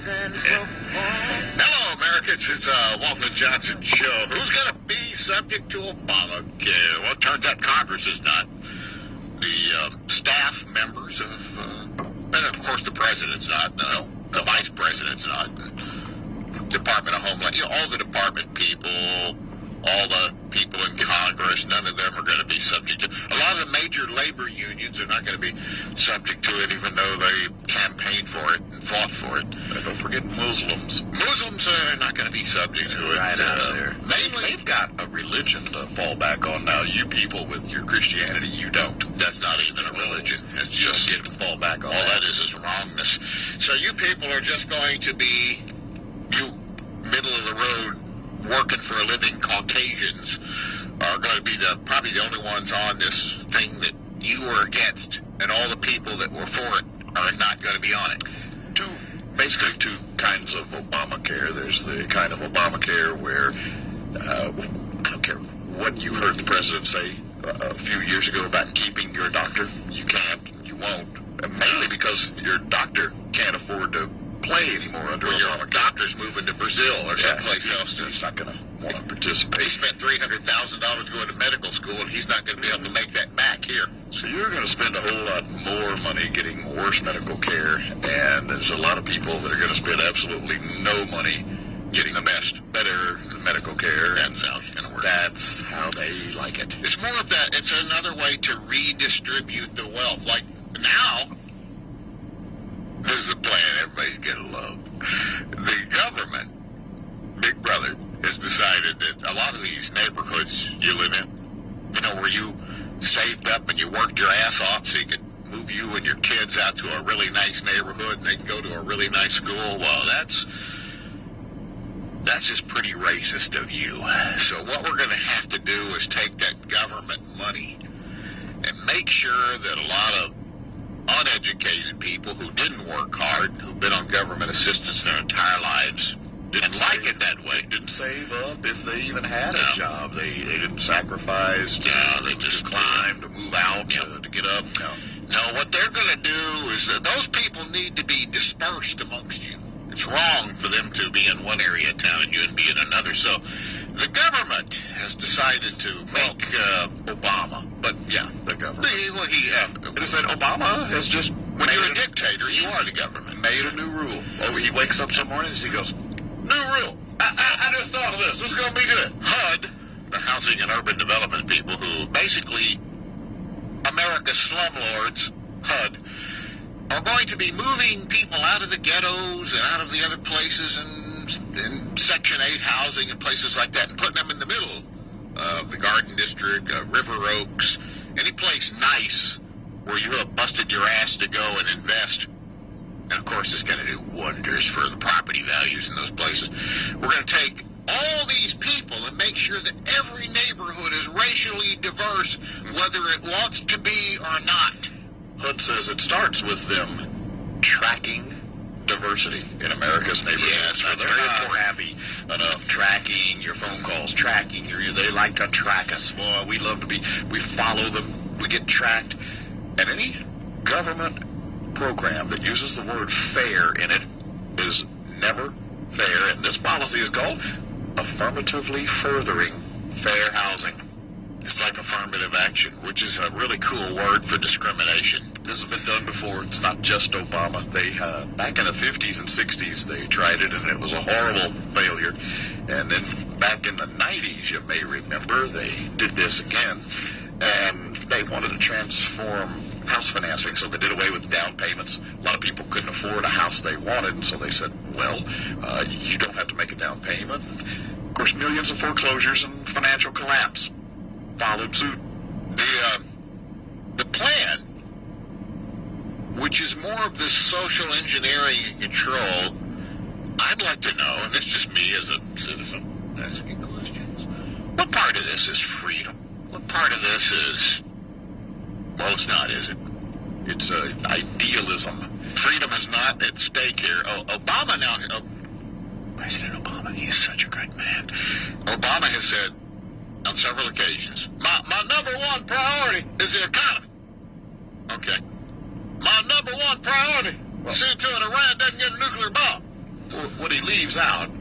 Hello, Americans. It's Walton Johnson Show. Who's going to be subject to Obamacare? Well, it turns out Congress is not. The staff members of course, the president's not. No, the vice president's not. Department of Homeland, all the department people, all the people in Congress, none of them are going to be subject to. A lot of the major labor unions are not going to be subject to it, even though they campaigned for it and fought for it. And don't forget Muslims. Muslims are not going to be subject to it. Right out of there. Mainly, they've got a religion to fall back on now. You people with your Christianity, you don't. That's not even a religion. It's just get to fall back on. All that is wrongness. So you people are just going to be, you middle of the road, working for a living Caucasians are going to be probably the only ones on this thing that you were against, and all the people that were for it are not going to be on it. Basically two kinds of Obamacare. There's the kind of Obamacare where I don't care what you heard the president say a few years ago about keeping your doctor. You can't, you won't, mainly because your doctor can't afford to play anymore under Obamacare. Your doctor's moving to Brazil or someplace else. He's not going to want to participate. He spent $300,000 going to medical school, and he's not going to be able to make that back here. So you're going to spend a whole lot more money getting worse medical care, and there's a lot of people that are going to spend absolutely no money getting the best, better medical care. That's how it's going to work. That's how they like it. It's more of that. It's another way to redistribute the wealth. Like now, there's a plan everybody's going to love. The government, Big Brother, has decided that a lot of these neighborhoods you live in, where you saved up and you worked your ass off so you could move you and your kids out to a really nice neighborhood and they can go to a really nice school, well, that's just pretty racist of you. So what we're going to have to do is take that government money and make sure that a lot of uneducated people who didn't work hard, who've been on government assistance their entire lives, didn't like it that way. Didn't save up if they even had a job. They didn't sacrifice they just climb to move out to get up. No, what they're going to do is that those people need to be dispersed amongst you. It's wrong for them to be in one area of town and you to be in another. So the government has decided to make Obama, but the government. It is that Obama has just, when you're a dictator, you are the government. Made a new rule. He wakes up some mornings, he goes, new rule. I just thought of this. This is going to be good. HUD, the Housing and Urban Development people, who basically America's slumlords, HUD, are going to be moving people out of the ghettos and out of the other places and Section 8 housing and places like that and putting them in the middle of the Garden District, River Oaks, any place nice where you have busted your ass to go and invest. And, of course, it's going to do wonders for the property values in those places. We're going to take all these people and make sure that every neighborhood is racially diverse, whether it wants to be or not. HUD says it starts with them tracking diversity in America's neighborhoods. Yes, that's they're very not important. happy enough tracking your phone calls, tracking they like to track us. Boy, we follow them, we get tracked. And any government program that uses the word fair in it is never fair. And this policy is called affirmatively furthering fair housing. It's like affirmative action, which is a really cool word for discrimination. This has been done before. It's not just Obama. They back in the 50s and 60s, they tried it, and it was a horrible failure. And then back in the 90s, you may remember, they did this again, and they wanted to transform house financing, so they did away with down payments. A lot of people couldn't afford a house they wanted, and so they said, well, you don't have to make a down payment. And of course, millions of foreclosures and financial collapse followed suit. The plan, which is more of this social engineering and control, I'd like to know, and it's just me as a citizen asking questions, what part of this is freedom? What part of this is, well, it's not, is it? It's idealism. Freedom is not at stake here. Obama now, President Obama, he is such a great man. Obama has said on several occasions, my number one priority is the economy. Okay. My number one priority is see to it Iran doesn't get a nuclear bomb. leaves out,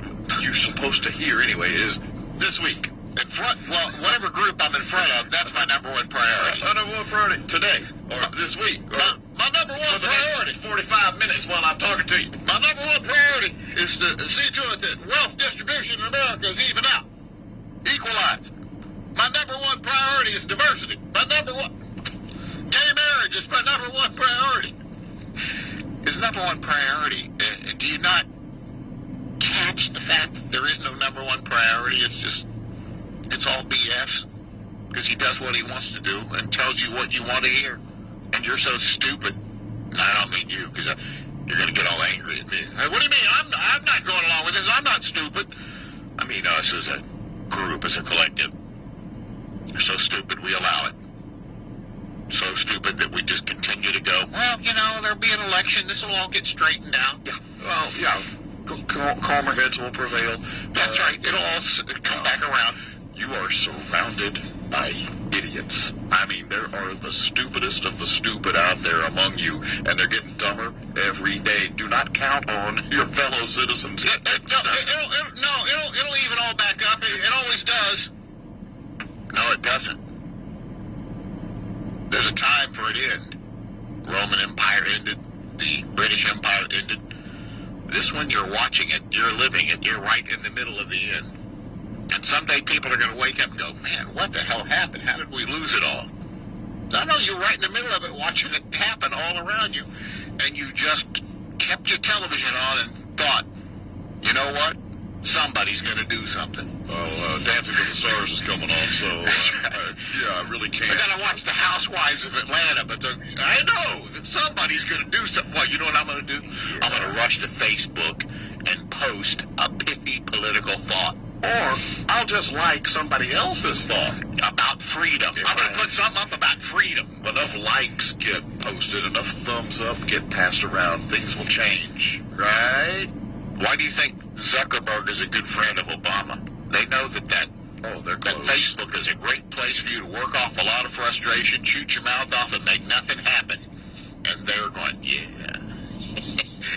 you're supposed to hear anyway, is this week. In front, well, whatever group I'm in front of, that's my number one priority. My number one priority today, or this week, or my number one priority. 45 minutes while I'm talking to you. My number one priority is to see to it that wealth distribution in America is even out, equalized. My number one priority is diversity. My number one, gay marriage is my number one priority. Is number one priority? Do you not catch the fact that there is no number one priority? It's all BS because he does what he wants to do and tells you what you want to hear, and you're so stupid. And I don't mean you because you're going to get all angry at me. Hey, what do you mean? I'm not going along with this. I'm not stupid. I mean us as a group, as a collective. We're so stupid we allow it. So stupid that we just continue to go, well, there'll be an election. This will all get straightened out. Yeah. Well, yeah. Calmer heads will prevail. That's right. It'll all come back around. You are surrounded by idiots. I mean, there are the stupidest of the stupid out there among you, and they're getting dumber every day. Do not count on your fellow citizens. It'll even all back up. It always does. No, it doesn't. There's a time for it to end. Roman Empire ended. The British Empire ended. This one, you're watching it, you're living it, you're right in the middle of the end. And someday people are going to wake up and go, man, what the hell happened? How did we lose it all? I know you're right in the middle of it watching it happen all around you. And you just kept your television on and thought, you know what? Somebody's going to do something. Well, Dancing with the Stars is coming on, so I really can't. I got to watch the Housewives of Atlanta, but I know that somebody's going to do something. Well, you know what I'm going to do? Yeah. I'm going to rush to Facebook and post a pithy political thought. Or I'll just like somebody else's thought about freedom. I'm going to put something up about freedom. Enough likes get posted, enough thumbs up get passed around, things will change, right? Why do you think Zuckerberg is a good friend of Obama? They know that Facebook is a great place for you to work off a lot of frustration, shoot your mouth off, and make nothing happen. And they're going, yeah.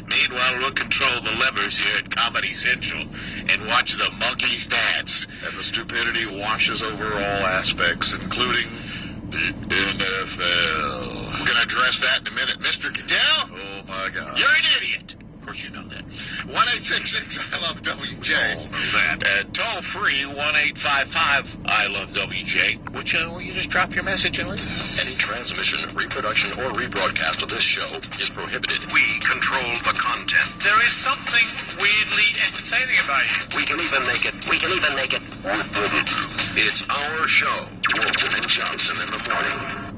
Meanwhile, we'll control the levers here at Comedy Central and watch the monkeys dance. And the stupidity washes over all aspects, including the NFL. We're going to address that in a minute. Mr. Cattell? Oh, my God. You're an idiot. Of course you know that. 1-866-I-LOVE-WJ. Oh, that. And toll free, 1-855-I-LOVE-WJ. Which, will you just drop your message and leave? Any transmission, reproduction, or rebroadcast of this show is prohibited. We control the content. There is something weirdly entertaining about you. We can even make it. It's our show. Walton and Johnson in the morning.